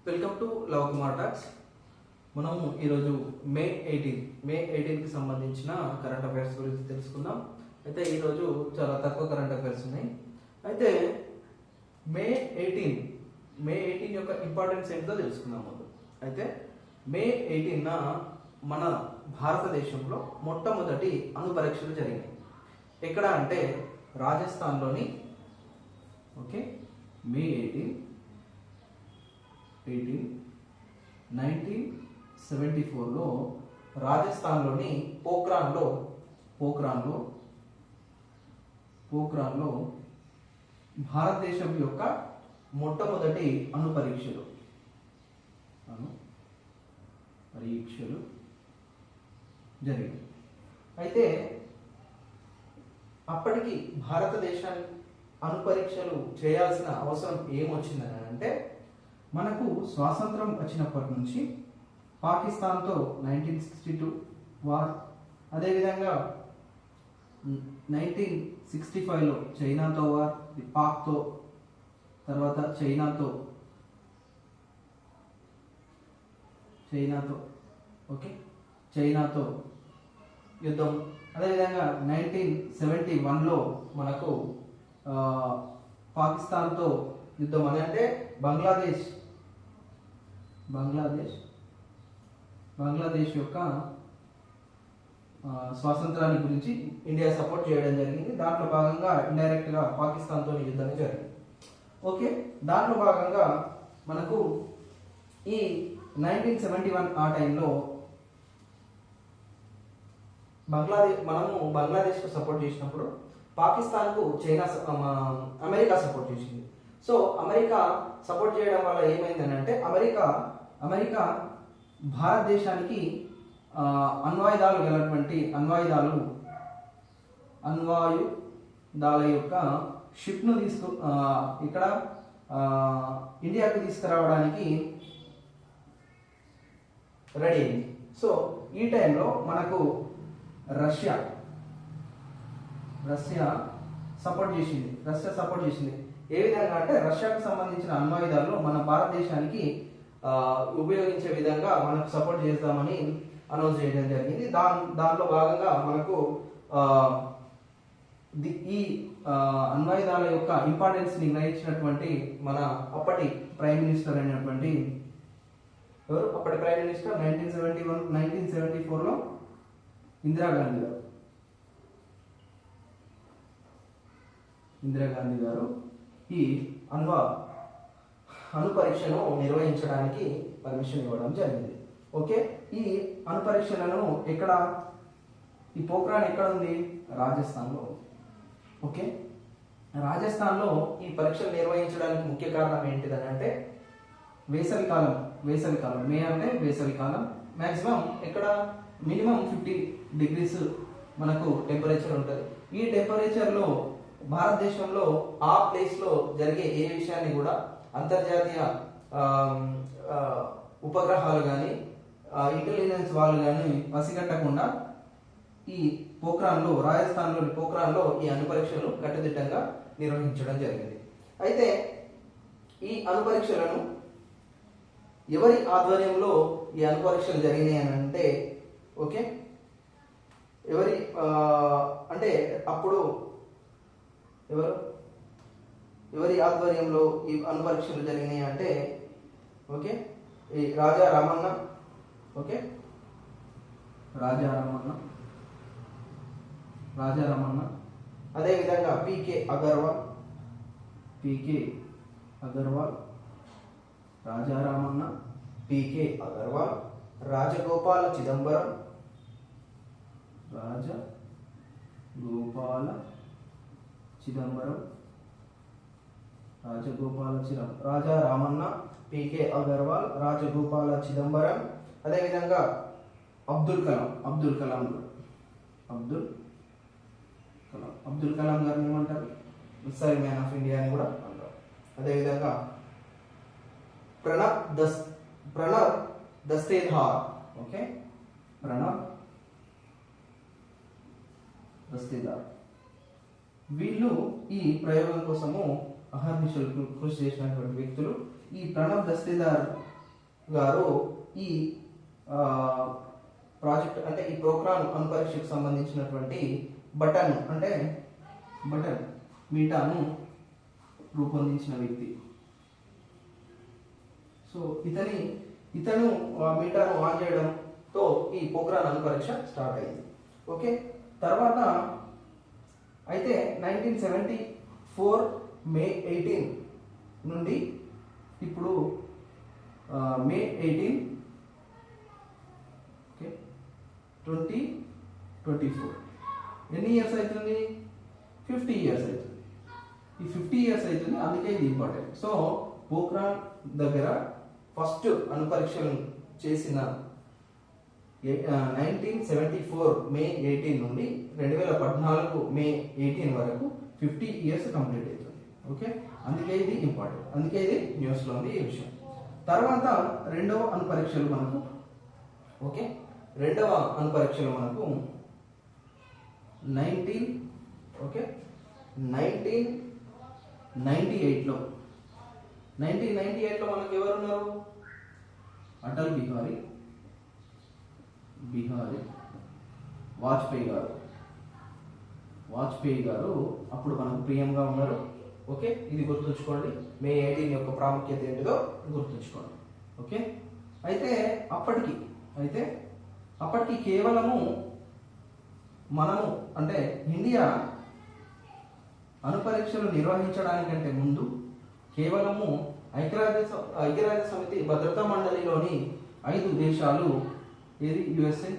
Welcome to love Kumar talks. మనం ఈరోజు మే 18కి సంబంధించిన కరెంట్ అఫైర్స్ గురించి తెలుసుకుందాం. అయితే ఈరోజు చాలా తక్కువ కరెంట్ అఫైర్స్ ఉన్నాయి. అయితే మే 18 యొక్క ఇంపార్టెన్స్ ఏంటో తెలుసుకుందాం ముందు. అయితే మే 18న మన భారతదేశంలో మొట్టమొదటి అణు పరీక్షలు జరిగాయి. ఎక్కడ అంటే రాజస్థాన్లోని మే 18 1974లో రాజస్థాన్లోని పోఖ్రాన్లో భారతదేశం యొక్క మొట్టమొదటి అణు పరీక్షలు జరిగాయి. అయితే అప్పటికి భారతదేశాన్ని అణు పరీక్షలు చేయాల్సిన అవసరం ఏమొచ్చిందని అంటే, మనకు స్వాతంత్రం వచ్చినప్పటి నుంచి పాకిస్తాన్తో 1962 వార్, అదేవిధంగా 1965లో చైనాతో వార్, పాక్తో, తర్వాత చైనాతో యుద్ధం, అదేవిధంగా 1971లో మనకు పాకిస్తాన్తో యుద్ధం అని అంటే బంగ్లాదేశ్ యొక్క స్వాతంత్రాన్ని గురించి ఇండియా సపోర్ట్ చేయడం జరిగింది. దాంట్లో భాగంగా ఇండైరెక్ట్గా పాకిస్తాన్తో యుద్ధం జరిగింది. దాంట్లో భాగంగా మనకు ఈ 1971 ఆ టైంలో మనము బంగ్లాదేశ్కు సపోర్ట్ చేసినప్పుడు పాకిస్తాన్కు అమెరికా సపోర్ట్ చేసింది. సో అమెరికా సపోర్ట్ చేయడం వల్ల ఏమైందని అంటే, అమెరికా భారతదేశానికి అణ్వాయుధాలు యొక్క షిప్ను ఇక్కడ ఇండియాకు తీసుకురావడానికి రెడీ అయింది. సో ఈ టైంలో మనకు రష్యా సపోర్ట్ చేసింది. ఏ విధంగా అంటే, రష్యాకు సంబంధించిన అణ్వాయుధాలు మన భారతదేశానికి ఉపయోగించే విధంగా మనకు సపోర్ట్ చేద్దామని అనౌన్స్ చేయడం జరిగింది. దాంట్లో భాగంగా మనకు ఈ అణ్వాయుధాల యొక్క ఇంపార్టెన్స్ ని గ్రహించినటువంటి మన అప్పటి ప్రైమ్ మినిస్టర్ అయినటువంటి అప్పటి ప్రైమ్ మినిస్టర్ 1974లో ఇందిరాగాంధీ గారు ఈ అణు పరీక్షను నిర్వహించడానికి పర్మిషన్ ఇవ్వడం జరిగింది. ఈ అణు పరీక్షలను ఈ పోఖ్రాన్ ఎక్కడ ఉంది? రాజస్థాన్లో. రాజస్థాన్లో ఈ పరీక్షలు నిర్వహించడానికి ముఖ్య కారణం ఏంటిదని అంటే, వేసవికాలం. మే అంటే వేసవికాలం. మ్యాక్సిమం ఇక్కడ మినిమం 50 degrees మనకు టెంపరేచర్ ఉంటుంది. ఈ టెంపరేచర్లో భారతదేశంలో ఆ ప్లేస్లో జరిగే ఏ విషయాన్ని కూడా అంతర్జాతీయ ఉపగ్రహాలు కానీ ఇంటెలిజెన్స్ వాళ్ళు కానీ పసిగట్టకుండా ఈ రాజస్థాన్లోని పోఖ్రాన్లో ఈ అణు పరీక్షలు కట్టుదిట్టంగా నిర్వహించడం జరిగింది. అయితే ఈ అణు పరీక్షలను ఎవరి ఆధ్వర్యంలో ఈ అణు పరీక్షలు జరిగినాయి అని అంటే, అప్పుడు ఎవరి ఆధ్వర్యంలో ఈ అణు పరీక్షలు జరిగినాయి అంటే, ఈ రాజా రామన్న, అదేవిధంగా PK Agarwal, Raja Ramanna, PK Agarwal, Rajagopala Chidambaram, Raja Ramanna, PK Agarwal, Rajagopala Chidambaram, అదేవిధంగా అబ్దుల్ కలాం గారిని ఏమంటారు? మిసైల్ మ్యాన్ ఆఫ్ ఇండియా అని కూడా అంటారు. అదేవిధంగా ప్రణబ్ దస్తేదార్, వీళ్ళు ఈ ప్రయోగం కోసము అహర్నిశలు కృషి చేసినటువంటి వ్యక్తులు. ఈ ప్రణబ్ దస్తేదార్ గారు ఈ ప్రాజెక్ట్ అంటే ఈ ప్రోగ్రామ్ అణుపరీక్షకు సంబంధించినటువంటి బటన్ మీటాను రూపొందించిన వ్యక్తి. సో ఇతను మీటాను ఆన్ చేయడంతో ఈ పోఖ్రాన్ అణుపరీక్ష స్టార్ట్ అయింది. ఓకే, తర్వాత అయితే 1974 మే 18 నుండి ఇప్పుడు మే 18 ఓకే 2024 ఎన్ని ఇయర్స్ అవుతుంది? 50 ఇయర్స్ అవుతుంది. ఈ 50 ఇయర్స్ అవుతుంది, అందుకే ఇది ఇంపార్టెంట్. సో పోఖ్రాన్ దగ్గర ఫస్ట్ అణుపరీక్షలు చేసిన 1974 మే 18 నుండి 2014 మే 18 వరకు 50 ఇయర్స్ కంప్లీట్ అవుతుంది. ఓకే, అందుకే ఇది ఇంపార్టెంట్, అందుకే ఇది న్యూస్లో ఉంది ఈ విషయం. తర్వాత రెండవ అణుపరీక్షలు మనకు 1998లో మనకు ఎవరున్నారు? అటల్ బిహారీ వాజ్పేయి గారు అప్పుడు మనకు ప్రియంగా ఉన్నారు. ఓకే, ఇది గుర్తుంచుకోండి. మే 18 యొక్క ప్రాముఖ్యత ఏంటిదో గుర్తుంచుకోండి. ఓకే, అయితే అప్పటికి కేవలము మనము అంటే ఇండియా అణుపరీక్షలు నిర్వహించడానికంటే ముందు కేవలము ఐక్యరాజ్య సమితి భద్రతా మండలిలోని 5 దేశాలు ఏది? యుఎస్ఏ,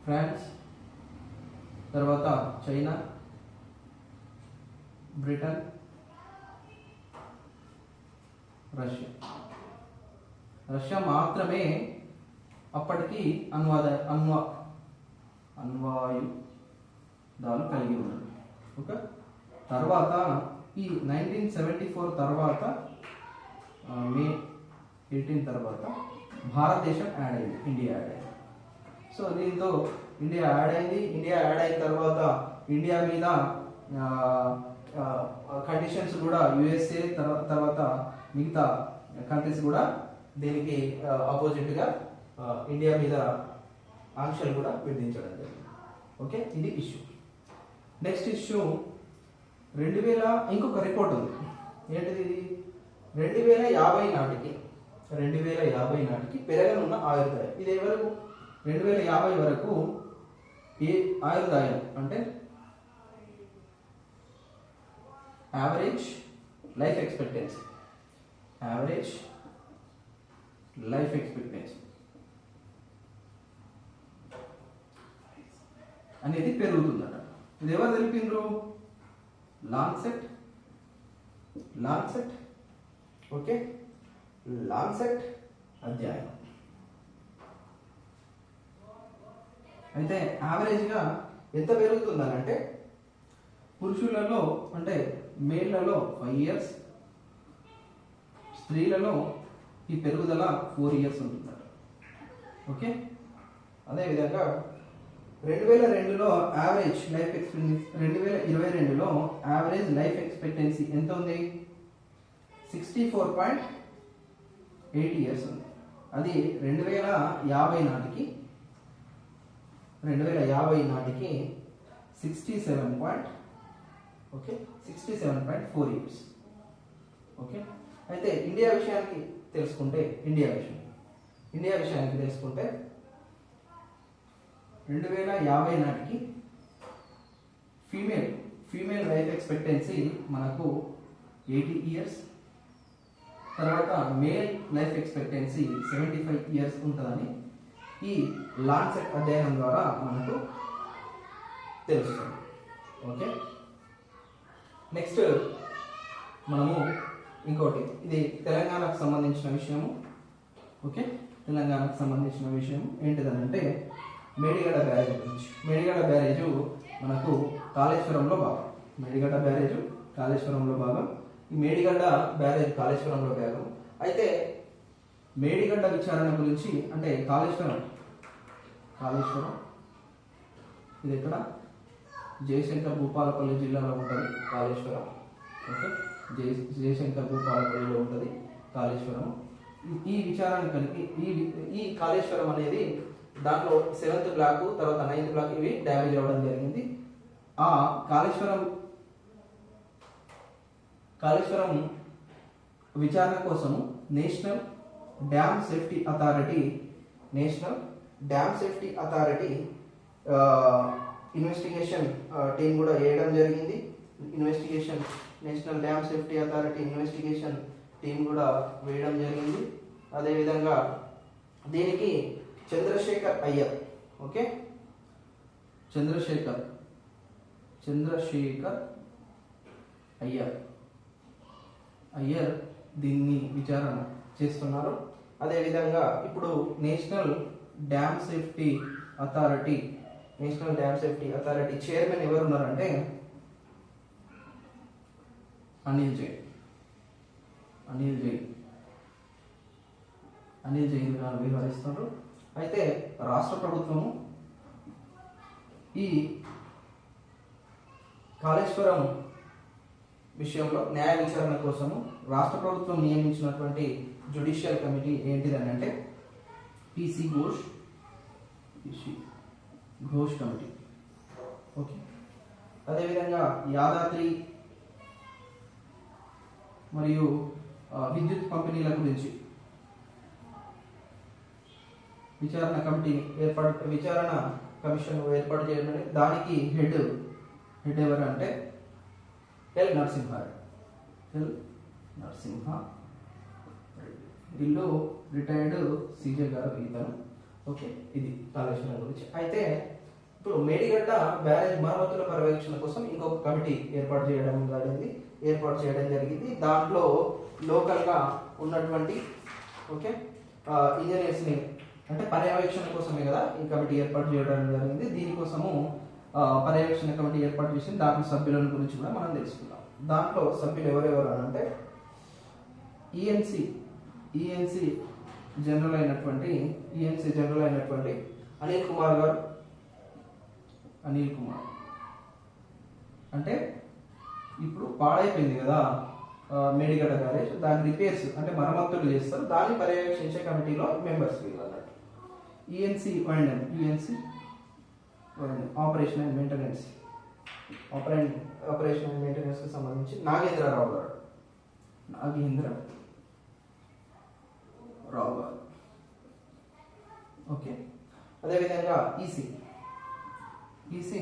ఫ్రాన్స్, తర్వాత చైనా, బ్రిటన్, రష్యా మాత్రమే అప్పటికి అణ్వాయుధాలు కలిగి ఉన్నారు. ఓకే, తర్వాత ఈ 1974 తర్వాత మే 18 తర్వాత భారతదేశం యాడ్ అయింది, ఇండియా యాడ్ అయింది. సో దీంతో ఇండియా యాడ్ అయిన తర్వాత ఇండియా మీద కండిషన్స్ కూడా యుఎస్ఏ తర్వాత మిగతా కంట్రీస్ కూడా దీనికి ఆపోజిట్గా ఇండియా మీద ఆంక్షలు కూడా విధించడం జరిగింది. ఓకే, ఇది ఇష్యూ. నెక్స్ట్ ఇష్యూ 2000 ఇంకొక రిపోర్ట్ ఉంది. ఏంటిది ఇది? 2050 నాటికి పెరగనున్న ఆయుర్దాయం. ఇది ఎవరు? 2050 వరకు ఈ ఆయుర్దాయం అంటే యావరేజ్ లైఫ్ ఎక్స్పెక్టెన్సీ అనేది పెరుగుతుందట. ఇది ఎవరు తెలిపిండ్రు? లాన్సెట్ ఓకే, లాన్సెట్ అధ్యాయం. అయితే యావరేజ్గా ఎంత పెరుగుతుందనంటే పురుషులలో అంటే మేళ్లలో 5 ఇయర్స్, స్త్రీలలో ఈ పెరుగుదల 4 ఇయర్స్ ఉంటుందట. ఓకే, అదేవిధంగా 2022లో యావరేజ్ లైఫ్ ఎక్స్పెక్టెన్సీ 2022లో యావరేజ్ లైఫ్ ఎక్స్పెక్టెన్సీ ఎంత ఉంది? 64.8 ఇయర్స్ ఉంది. అది 2050 నాటికి 67.4 ఇయర్స్. ఓకే, అయితే ఇండియా విషయానికి తెలుసుకుంటే 2050 నాటికి ఫీమేల్ లైఫ్ ఎక్స్పెక్టెన్సీ మనకు 80 ఇయర్స్, తర్వాత మేల్ లైఫ్ ఎక్స్పెక్టెన్సీ 75 ఇయర్స్ ఉంటుందని ఈ లాన్సెట్ అధ్యయనం ద్వారా మనకు తెలుస్తుంది. ఓకే, నెక్స్ట్ మనము ఇంకోటి, ఇది తెలంగాణకు సంబంధించిన విషయము. ఓకే, తెలంగాణకు సంబంధించిన విషయం ఏంటిదనంటే మేడిగడ్డ బ్యారేజ్ గురించి. మేడిగడ్డ బ్యారేజు మనకు కాళేశ్వరంలో భాగం. ఈ మేడిగడ్డ బ్యారేజ్ కాళేశ్వరంలో భాగం. అయితే మేడిగడ్డ విచారణ గురించి అంటే కాళేశ్వరం ఇది ఎక్కడ? జయశంకర్ భూపాలపల్లి జిల్లాలో ఉంటుంది కాళేశ్వరం. ఓకే, జయశంకర్ భూపాలపల్లిలో ఉంటుంది కాళేశ్వరం. ఈ విచారాన్ని కలిపి ఈ కాళేశ్వరం అనేది దాంట్లో 7th బ్లాక్ తర్వాత 9th బ్లాక్ ఇవి డ్యామేజ్ అవ్వడం జరిగింది. ఆ కాళేశ్వరం విచారణ కోసం national dam safety authority investigation team కూడా వేయడం జరిగింది. National dam safety authority investigation team కూడా వేయడం జరిగింది. అదేవిధంగా దీనికి చంద్రశేఖర్ అయ్యర్, ఓకే, చంద్రశేఖర్ అయ్యర్ దీన్ని విచారణ చేస్తున్నారు. అదేవిధంగా ఇప్పుడు national dam safety authority chairman ఎవరు ఉన్నారంటే అనిల్ జైన్ గారు వ్యవహరిస్తున్నారు. అయితే రాష్ట్ర ప్రభుత్వము ఈ కాళేశ్వరం విషయంలో న్యాయ విచారణ కోసము రాష్ట్ర ప్రభుత్వం నియమించినటువంటి జ్యుడిషియల్ కమిటీ ఏంటిదని అంటే పీసీ ఘోష్ కమిటీ, ఓకే. అదేవిధంగా యాదాద్రి మరియు విద్యుత్ పంపిణీల గురించి విచారణ కమిషన్ ఏర్పాటు చేయడం. దానికి హెడ్ ఎవరు అంటే ఎల్ నరసింహారెడ్డి, వీళ్ళు రిటైర్డ్ సీజే గారు ఇతను, ఓకే. ఇది కాళేశ్వరం గురించి. అయితే ఇప్పుడు మేడిగడ్డ బ్యారేజ్ మరమ్మతుల పర్యవేక్షణ కోసం ఇంకొక కమిటీ ఏర్పాటు చేయడం జరిగింది. దాంట్లో లోకల్గా ఉన్నటువంటి, ఓకే, ఇంజనీర్స్ని అంటే పర్యవేక్షణ కోసమే కదా ఈ కమిటీ ఏర్పాటు చేయడం జరిగింది. దీనికోసము పర్యవేక్షణ కమిటీ ఏర్పాటు చేసి దాంట్లో సభ్యుల గురించి కూడా మనం తెలుసుకుందాం. దాంట్లో సభ్యులు ఎవరెవరు అని అంటే ఈఎన్సీ జనరల్ అయినటువంటి అనిల్ కుమార్ గారు. అంటే ఇప్పుడు పాడైపోయింది కదా మేడిగడ్డ బ్యారేజ్, దాని రిపేర్స్ అంటే మరమ్మతులు చేస్తారు, దాన్ని పర్యవేక్షించే కమిటీలో మెంబర్స్ వీళ్ళు అన్నట్టు. ఈఎన్సీ ఆపరేషన్ అండ్ మెయింటెనెన్స్ కి సంబంధించి నాగేంద్రరావు గారు, ఓకే. అదేవిధంగా ఈసీ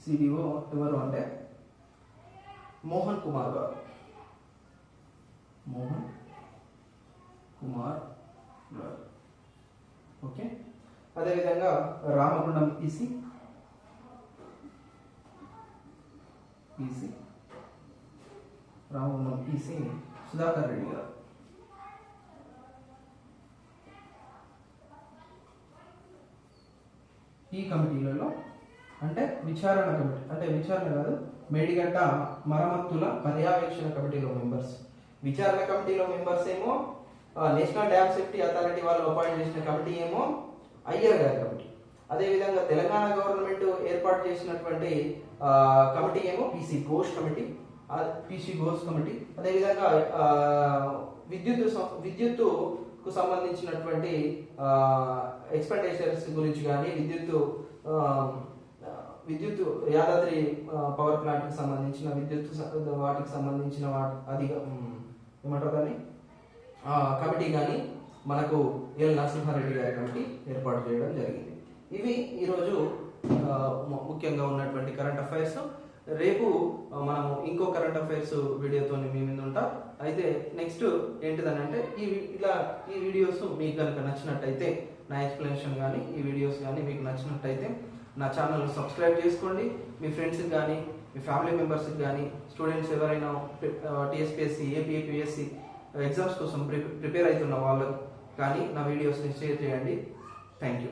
సిడిఓ ఎవరు అంటే మోహన్ కుమార్ గారు, ఓకే. అదేవిధంగా రామగుండం ఈసీ సుధాకర్ రెడ్డి గారు. ఈ కమిటీలలో అంటే విచారణ కాదు, మేడిగడ్డ మరమ్మతుల పర్యవేక్షణ కమిటీలో మెంబర్స్. విచారణ కమిటీలో మెంబర్స్ ఏమో నేషనల్ డ్యామ్ సేఫ్టీ అథారిటీ వాళ్ళు అపాయింట్ చేసిన కమిటీ ఏమో అయ్యర్ గారి కమిటీ. అదేవిధంగా తెలంగాణ గవర్నమెంట్ ఏర్పాటు చేసినటువంటి కమిటీ ఏమో పీసీ ఘోష్ కమిటీ. అదేవిధంగా విద్యుత్తుకు సంబంధించినటువంటి ఎక్స్పెండిచర్స్ గురించి కానీ విద్యుత్ యాదాద్రి పవర్ ప్లాంట్కి సంబంధించిన వాటికి సంబంధించిన ఏమంటారు కానీ కమిటీ కానీ మనకు ఎల్ నరసింహారెడ్డి గారి కమిటీ ఏర్పాటు చేయడం జరిగింది. ఇవి ఈరోజు ముఖ్యంగా ఉన్నటువంటి కరెంట్ అఫైర్స్. రేపు మనము ఇంకో కరెంట్ అఫైర్స్ వీడియోతో మీ మీద ఉంటాం. అయితే నెక్స్ట్ ఏంటిదని అంటే ఈ వీడియోస్ మీకు కనుక నచ్చినట్టయితే, నా ఎక్స్ప్లెనేషన్ కానీ ఈ వీడియోస్ కానీ మీకు నచ్చినట్టయితే నా ఛానల్ సబ్స్క్రైబ్ చేసుకోండి. మీ ఫ్రెండ్స్కి కానీ మీ ఫ్యామిలీ మెంబర్స్కి కానీ స్టూడెంట్స్ ఎవరైనా టీఎస్పీఎస్సీ ఏపీఎస్సీ ఎగ్జామ్స్ కోసం ప్రిపేర్ అవుతున్న వాళ్ళకు కానీ నా వీడియోస్ని షేర్ చేయండి. Thank you.